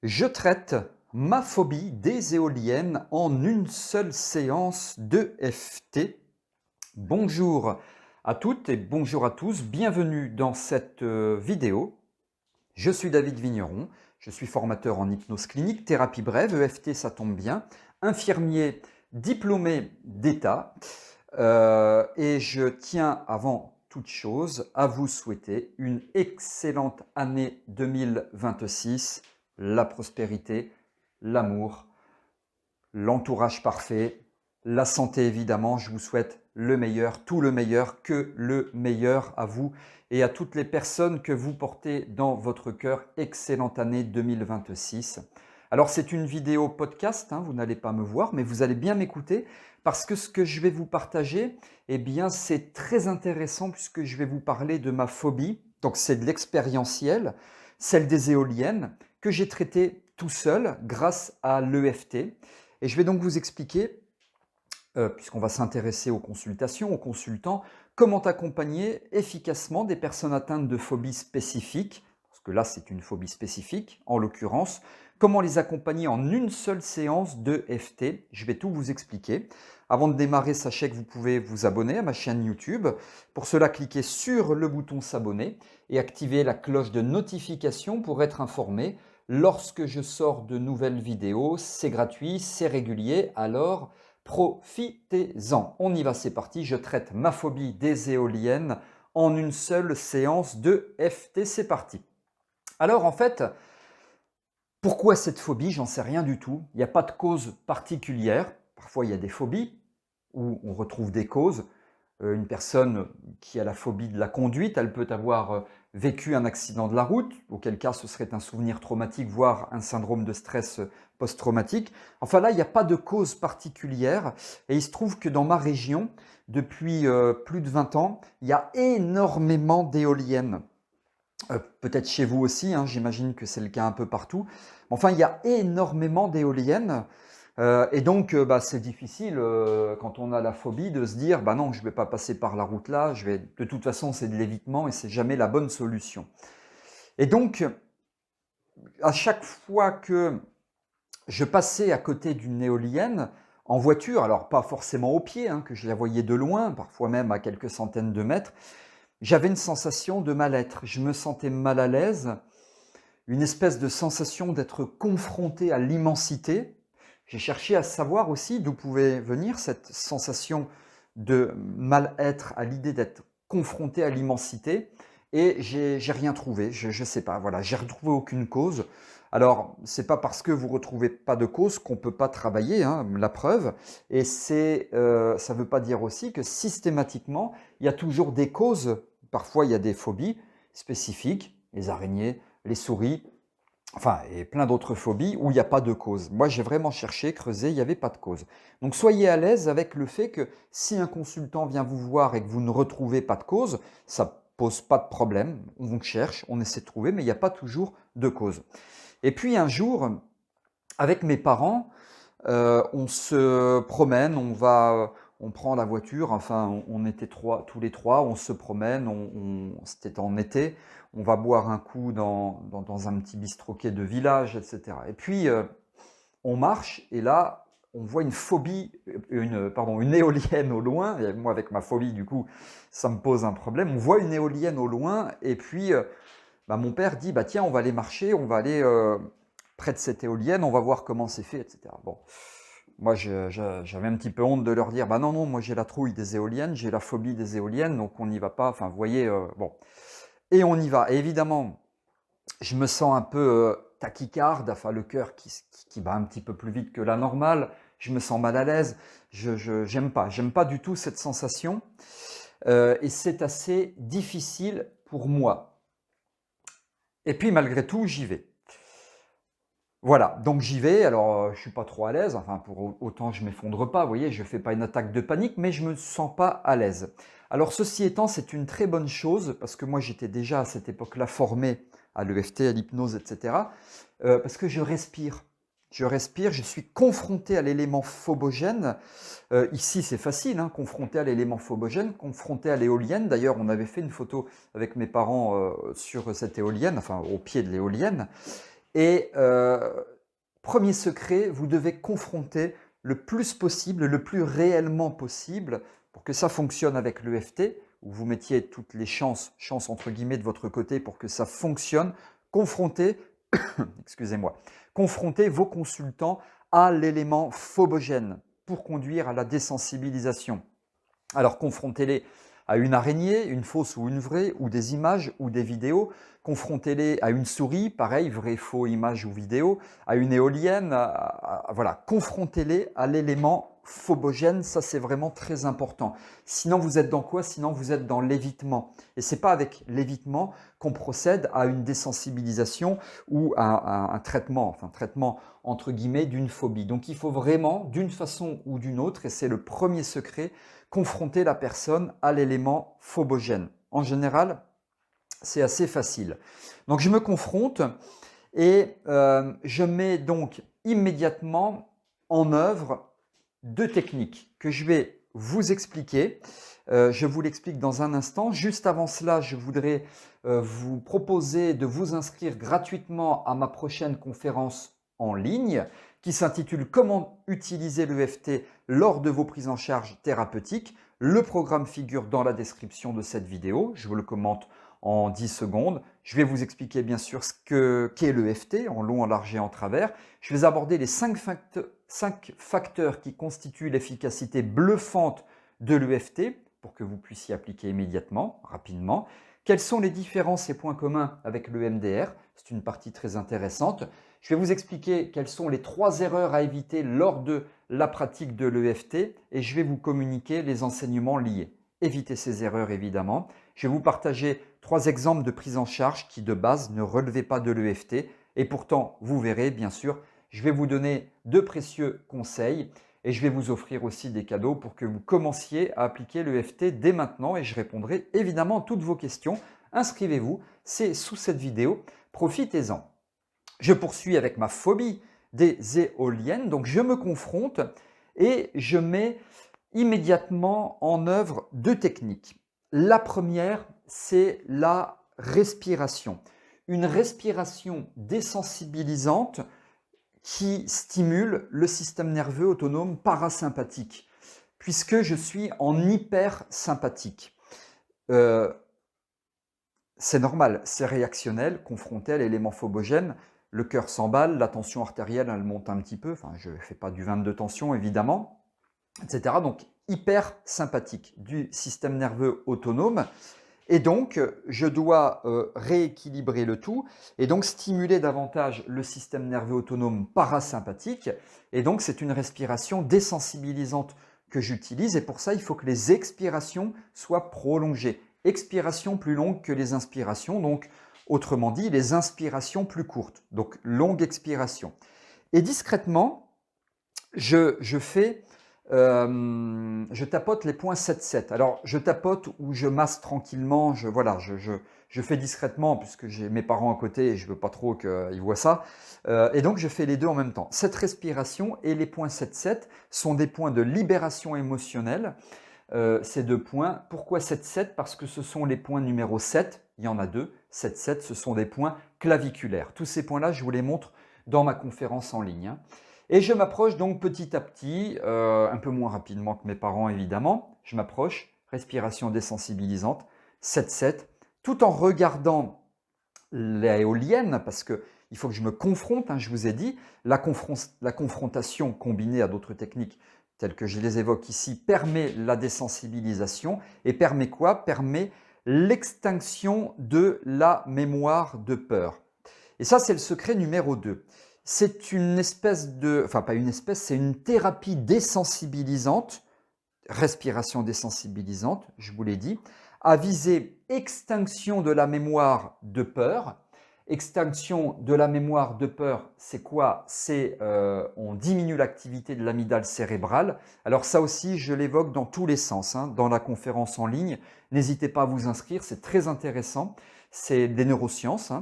Je traite ma phobie des éoliennes en une seule séance d'EFT. Bonjour à toutes et bonjour à tous, bienvenue dans cette vidéo. Je suis David Vigneron, je suis formateur en hypnose clinique, thérapie brève, EFT ça tombe bien, infirmier diplômé d'État et je tiens avant toute chose à vous souhaiter une excellente année 2026, la prospérité, l'amour, l'entourage parfait, la santé évidemment. Je vous souhaite le meilleur, tout le meilleur, que le meilleur à vous et à toutes les personnes que vous portez dans votre cœur. Excellente année 2026. Alors c'est une vidéo podcast, vous n'allez pas me voir, mais vous allez bien m'écouter parce que ce que je vais vous partager, eh bien c'est très intéressant puisque je vais vous parler de ma phobie. Donc c'est de l'expérientiel, celle des éoliennes que j'ai traitée tout seul grâce à l'EFT. Et je vais donc vous expliquer, puisqu'on va s'intéresser aux consultations, aux consultants, comment accompagner efficacement des personnes atteintes de phobies spécifiques, parce que là c'est une phobie spécifique en l'occurrence, comment les accompagner en une seule séance de FT. Je vais tout vous expliquer. Avant de démarrer, sachez que vous pouvez vous abonner à ma chaîne YouTube. Pour cela, cliquez sur le bouton s'abonner et activez la cloche de notification pour être informé lorsque je sors de nouvelles vidéos. C'est gratuit, c'est régulier, alors profitez-en. On y va, c'est parti. Je traite ma phobie des éoliennes en une seule séance de FT. C'est parti. Alors en fait, pourquoi cette phobie? J'en sais rien du tout. Il n'y a pas de cause particulière. Parfois, il y a des phobies où on retrouve des causes. Une personne qui a la phobie de la conduite, elle peut avoir vécu un accident de la route, auquel cas ce serait un souvenir traumatique, voire un syndrome de stress post-traumatique. Enfin là, il n'y a pas de cause particulière et il se trouve que dans ma région, depuis plus de 20 ans, il y a énormément d'éoliennes. Peut-être chez vous aussi, j'imagine que c'est le cas un peu partout. Enfin, il y a énormément d'éoliennes. Et donc, c'est difficile quand on a la phobie de se dire non, je ne vais pas passer par la route là, de toute façon c'est de l'évitement et c'est jamais la bonne solution. Et donc, à chaque fois que je passais à côté d'une éolienne en voiture, alors pas forcément au pied, que je la voyais de loin, parfois même à quelques centaines de mètres, j'avais une sensation de mal-être. Je me sentais mal à l'aise, une espèce de sensation d'être confronté à l'immensité. J'ai cherché à savoir aussi d'où pouvait venir cette sensation de mal-être à l'idée d'être confronté à l'immensité et j'ai rien trouvé, je sais pas, voilà, j'ai retrouvé aucune cause. Alors, c'est pas parce que vous retrouvez pas de cause qu'on peut pas travailler, la preuve, et ça veut pas dire aussi que systématiquement, il y a toujours des causes. Parfois, il y a des phobies spécifiques, les araignées, les souris, enfin, et plein d'autres phobies où il n'y a pas de cause. Moi, j'ai vraiment cherché, creusé, il n'y avait pas de cause. Donc, soyez à l'aise avec le fait que si un consultant vient vous voir et que vous ne retrouvez pas de cause, ça pose pas de problème. On cherche, on essaie de trouver, mais il n'y a pas toujours de cause. Et puis, un jour, avec mes parents, on se promène, on prend la voiture, enfin on était tous les trois, on se promène, c'était en été, on va boire un coup dans un petit bistroquet de village, etc. Et puis on marche et là on voit une éolienne au loin, et moi avec ma phobie du coup ça me pose un problème, on voit une éolienne au loin et puis mon père dit tiens on va aller marcher, on va aller près de cette éolienne, on va voir comment c'est fait, etc. Bon, moi j'avais un petit peu honte de leur dire non, non, moi j'ai la trouille des éoliennes, j'ai la phobie des éoliennes, donc on n'y va pas, enfin vous voyez, bon. Et on y va. Et évidemment, je me sens un peu tachycarde, enfin le cœur qui bat un petit peu plus vite que la normale, je me sens mal à l'aise, j'aime pas du tout cette sensation, et c'est assez difficile pour moi. Et puis malgré tout, j'y vais. Voilà, donc j'y vais, alors je suis pas trop à l'aise, enfin pour autant je m'effondre pas, vous voyez, je fais pas une attaque de panique, mais je me sens pas à l'aise. Alors ceci étant, c'est une très bonne chose, parce que moi j'étais déjà à cette époque-là formé à l'EFT, à l'hypnose, etc. Parce que je respire, je suis confronté à l'élément phobogène. Ici c'est facile, confronté à l'élément phobogène, confronté à l'éolienne. D'ailleurs on avait fait une photo avec mes parents sur cette éolienne, enfin au pied de l'éolienne. Et premier secret, vous devez confronter le plus possible, le plus réellement possible, pour que ça fonctionne avec l'EFT, où vous mettiez toutes les chances entre guillemets de votre côté pour que ça fonctionne. Confrontez, excusez-moi, confrontez vos consultants à l'élément phobogène pour conduire à la désensibilisation. Alors confrontez-les à une araignée, une fausse ou une vraie, ou des images ou des vidéos. Confrontez-les à une souris, pareil, vrai, faux, image ou vidéo, à une éolienne, voilà, confrontez-les à l'élément phobogène, ça c'est vraiment très important. Sinon vous êtes dans quoi? Sinon vous êtes dans l'évitement. Et ce n'est pas avec l'évitement qu'on procède à une désensibilisation ou à un traitement, enfin traitement entre guillemets d'une phobie. Donc il faut vraiment, d'une façon ou d'une autre, et c'est le premier secret, confronter la personne à l'élément phobogène. En général, c'est assez facile. Donc je me confronte et je mets donc immédiatement en œuvre deux techniques que je vais vous expliquer. Je vous l'explique dans un instant. Juste avant cela, je voudrais vous proposer de vous inscrire gratuitement à ma prochaine conférence en ligne qui s'intitule « Comment utiliser l'EFT lors de vos prises en charge thérapeutiques ». Le programme figure dans la description de cette vidéo. Je vous le commente en 10 secondes. Je vais vous expliquer bien sûr ce qu'est l'EFT en long, en large et en travers. Je vais aborder les 5 facteurs qui constituent l'efficacité bluffante de l'EFT pour que vous puissiez appliquer immédiatement, rapidement. Quelles sont les différences et points communs avec l'EMDR? C'est une partie très intéressante. Je vais vous expliquer quelles sont les 3 erreurs à éviter lors de la pratique de l'EFT et je vais vous communiquer les enseignements liés. Évitez ces erreurs évidemment. Je vais vous partager 3 exemples de prise en charge qui de base ne relevaient pas de l'EFT et pourtant vous verrez bien sûr, je vais vous donner de précieux conseils et je vais vous offrir aussi des cadeaux pour que vous commenciez à appliquer l'EFT dès maintenant et je répondrai évidemment à toutes vos questions. Inscrivez-vous, c'est sous cette vidéo, profitez-en. Je poursuis avec ma phobie des éoliennes, donc je me confronte et je mets immédiatement en œuvre 2 techniques. La première, c'est la respiration. Une respiration désensibilisante qui stimule le système nerveux autonome parasympathique, puisque je suis en hypersympathique. C'est normal, c'est réactionnel, confronté à l'élément phobogène, le cœur s'emballe, la tension artérielle elle monte un petit peu, enfin je ne fais pas du 22 tension évidemment, etc. Donc hyper sympathique du système nerveux autonome. Et donc, je dois rééquilibrer le tout et donc stimuler davantage le système nerveux autonome parasympathique. Et donc, c'est une respiration désensibilisante que j'utilise et pour ça, il faut que les expirations soient prolongées. Expiration plus longue que les inspirations, donc autrement dit, les inspirations plus courtes. Donc, longue expiration. Et discrètement, je tapote les points 7-7. Alors, je tapote ou je masse tranquillement, je fais discrètement puisque j'ai mes parents à côté et je ne veux pas trop qu'ils voient ça. Et donc, je fais les deux en même temps. Cette respiration et les points 7-7 sont des points de libération émotionnelle. Ces 2 points. Pourquoi 7-7? Parce que ce sont les points numéro 7. Il y en a 2. 7-7, ce sont des points claviculaires. Tous ces points-là, je vous les montre dans ma conférence en ligne. Et je m'approche donc petit à petit, un peu moins rapidement que mes parents évidemment, je m'approche, respiration désensibilisante, 7-7, tout en regardant l'éolienne, parce qu'il faut que je me confronte, je vous ai dit, la confrontation combinée à d'autres techniques telles que je les évoque ici permet la désensibilisation et permet quoi? Permet l'extinction de la mémoire de peur. Et ça, c'est le secret numéro 2. C'est une espèce de, enfin pas une espèce, c'est une thérapie désensibilisante, respiration désensibilisante, je vous l'ai dit, à viser extinction de la mémoire de peur. Extinction de la mémoire de peur, c'est quoi? C'est on diminue l'activité de l'amygdale cérébrale. Alors ça aussi, je l'évoque dans tous les sens, dans la conférence en ligne. N'hésitez pas à vous inscrire, c'est très intéressant. C'est des neurosciences.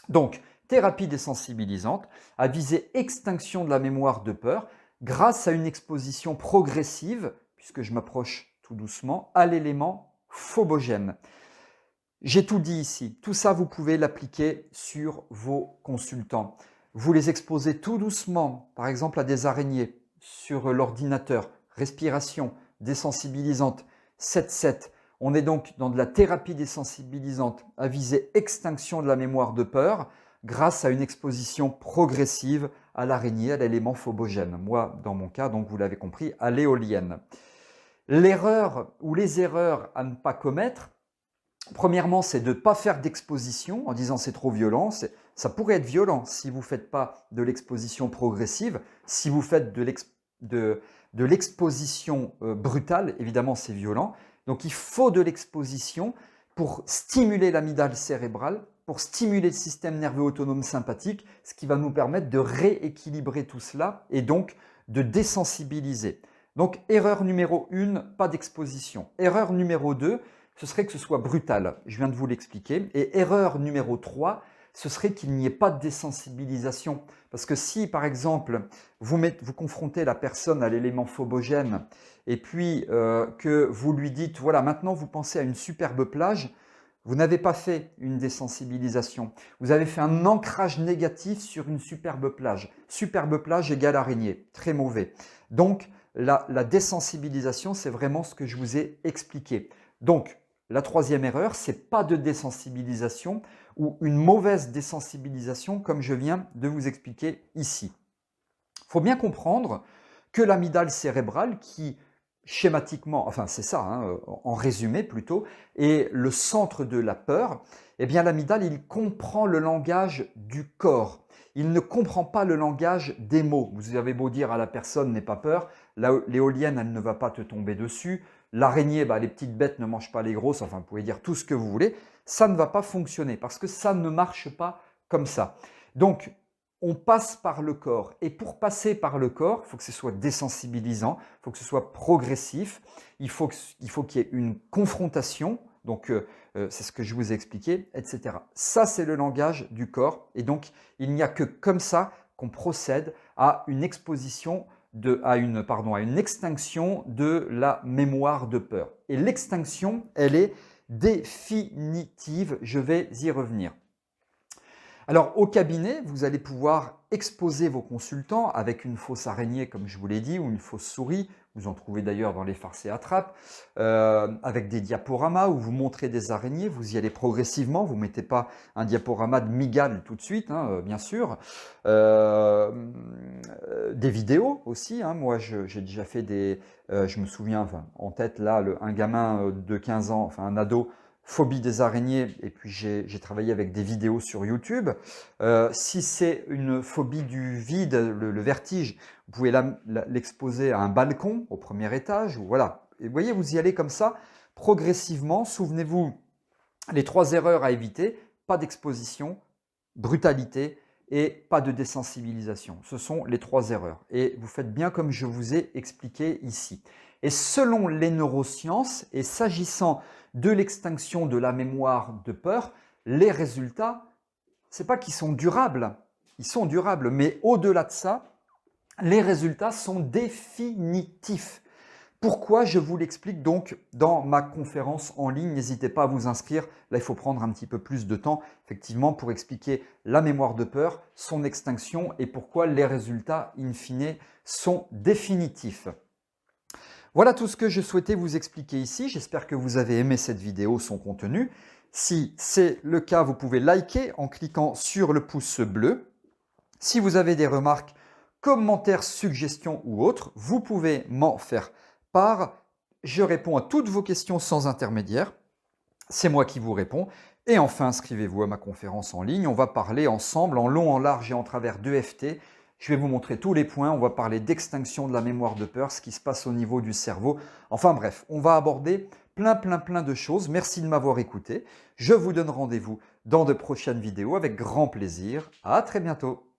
Donc, thérapie désensibilisante à viser extinction de la mémoire de peur grâce à une exposition progressive, puisque je m'approche tout doucement, à l'élément phobogène. J'ai tout dit ici. Tout ça, vous pouvez l'appliquer sur vos consultants. Vous les exposez tout doucement, par exemple à des araignées, sur l'ordinateur, respiration désensibilisante, 7-7. On est donc dans de la thérapie désensibilisante à visée extinction de la mémoire de peur grâce à une exposition progressive à l'araignée, à l'élément phobogène. Moi, dans mon cas, donc vous l'avez compris, à l'éolienne. L'erreur ou les erreurs à ne pas commettre, premièrement, c'est de ne pas faire d'exposition en disant c'est trop violent. Ça pourrait être violent si vous ne faites pas de l'exposition progressive. Si vous faites de l'exposition brutale, évidemment c'est violent. Donc il faut de l'exposition pour stimuler l'amygdale cérébrale, pour stimuler le système nerveux autonome sympathique, ce qui va nous permettre de rééquilibrer tout cela et donc de désensibiliser. Donc erreur numéro 1, pas d'exposition. Erreur numéro 2, ce serait que ce soit brutal, je viens de vous l'expliquer. Et erreur numéro 3, ce serait qu'il n'y ait pas de désensibilisation. Parce que si, par exemple, vous confrontez la personne à l'élément phobogène et puis que vous lui dites, voilà, maintenant vous pensez à une superbe plage, vous n'avez pas fait une désensibilisation. Vous avez fait un ancrage négatif sur une superbe plage. Superbe plage égale araignée, très mauvais. Donc, la désensibilisation, c'est vraiment ce que je vous ai expliqué. Donc, la troisième erreur, c'est pas de désensibilisation ou une mauvaise désensibilisation comme je viens de vous expliquer ici. Il faut bien comprendre que l'amygdale cérébrale qui schématiquement, enfin c'est ça, hein, en résumé plutôt, est le centre de la peur, eh bien l'amygdale, il comprend le langage du corps. Il ne comprend pas le langage des mots. Vous avez beau dire à la personne « n'aie pas peur », l'éolienne, elle ne va pas te tomber dessus. L'araignée, les petites bêtes ne mangent pas les grosses, enfin vous pouvez dire tout ce que vous voulez. Ça ne va pas fonctionner parce que ça ne marche pas comme ça. Donc, on passe par le corps. Et pour passer par le corps, il faut que ce soit désensibilisant, il faut que ce soit progressif, il faut qu'il y ait une confrontation, donc c'est ce que je vous ai expliqué, etc. Ça, c'est le langage du corps. Et donc, il n'y a que comme ça qu'on procède à une exposition, à une extinction de la mémoire de peur. Et l'extinction, elle est définitive. Je vais y revenir. Alors au cabinet, vous allez pouvoir exposer vos consultants avec une fausse araignée, comme je vous l'ai dit, ou une fausse souris. Vous en trouvez d'ailleurs dans les farces et attrapes, avec des diaporamas où vous montrez des araignées. Vous y allez progressivement. Vous ne mettez pas un diaporama de migale tout de suite, hein, bien sûr. Des vidéos aussi. Hein. Moi, j'ai déjà fait des... je me souviens, en tête là, un gamin de 15 ans, enfin un ado, phobie des araignées, et puis j'ai travaillé avec des vidéos sur YouTube. Si c'est une phobie du vide, le vertige, vous pouvez l'exposer à un balcon au premier étage. Ou voilà. Et vous voyez, vous y allez comme ça, progressivement. Souvenez-vous, les 3 erreurs à éviter, pas d'exposition, brutalité et pas de désensibilisation. Ce sont les 3 erreurs. Et vous faites bien comme je vous ai expliqué ici. Et selon les neurosciences, et s'agissant de l'extinction de la mémoire de peur, les résultats, ce n'est pas qu'ils sont durables, ils sont durables, mais au-delà de ça, les résultats sont définitifs. Pourquoi? Je vous l'explique donc dans ma conférence en ligne. N'hésitez pas à vous inscrire. Là, il faut prendre un petit peu plus de temps, effectivement, pour expliquer la mémoire de peur, son extinction et pourquoi les résultats, in fine, sont définitifs. Voilà tout ce que je souhaitais vous expliquer ici. J'espère que vous avez aimé cette vidéo, son contenu. Si c'est le cas, vous pouvez liker en cliquant sur le pouce bleu. Si vous avez des remarques, commentaires, suggestions ou autres, vous pouvez m'en faire part. Je réponds à toutes vos questions sans intermédiaire. C'est moi qui vous réponds. Et enfin, inscrivez-vous à ma conférence en ligne. On va parler ensemble en long, en large et en travers d'EFT. Je vais vous montrer tous les points. On va parler d'extinction de la mémoire de peur, ce qui se passe au niveau du cerveau. Enfin bref, on va aborder plein de choses. Merci de m'avoir écouté. Je vous donne rendez-vous dans de prochaines vidéos avec grand plaisir. À très bientôt.